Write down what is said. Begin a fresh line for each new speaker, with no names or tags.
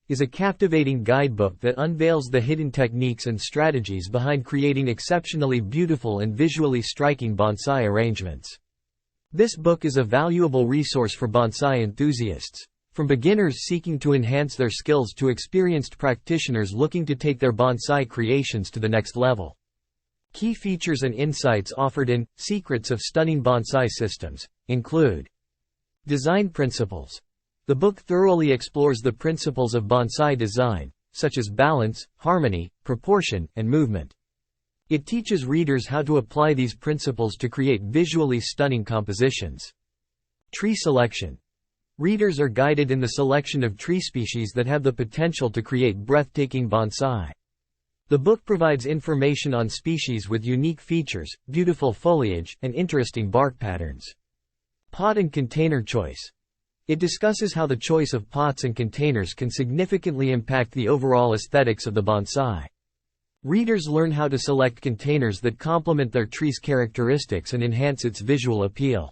is a captivating guidebook that unveils the hidden techniques and strategies behind creating exceptionally beautiful and visually striking bonsai arrangements. This book is a valuable resource for bonsai enthusiasts, from beginners seeking to enhance their skills to experienced practitioners looking to take their bonsai creations to the next level. Key features and insights offered in Secrets of Stunning Bonsai Systems include Design Principles. The book thoroughly explores the principles of bonsai design, such as balance, harmony, proportion, and movement. It teaches readers how to apply these principles to create visually stunning compositions. Tree Selection. Readers are guided in the selection of tree species that have the potential to create breathtaking bonsai. The book provides information on species with unique features, beautiful foliage, and interesting bark patterns. Pot and container choice. It discusses how the choice of pots and containers can significantly impact the overall aesthetics of the bonsai. Readers learn how to select containers that complement their tree's characteristics and enhance its visual appeal.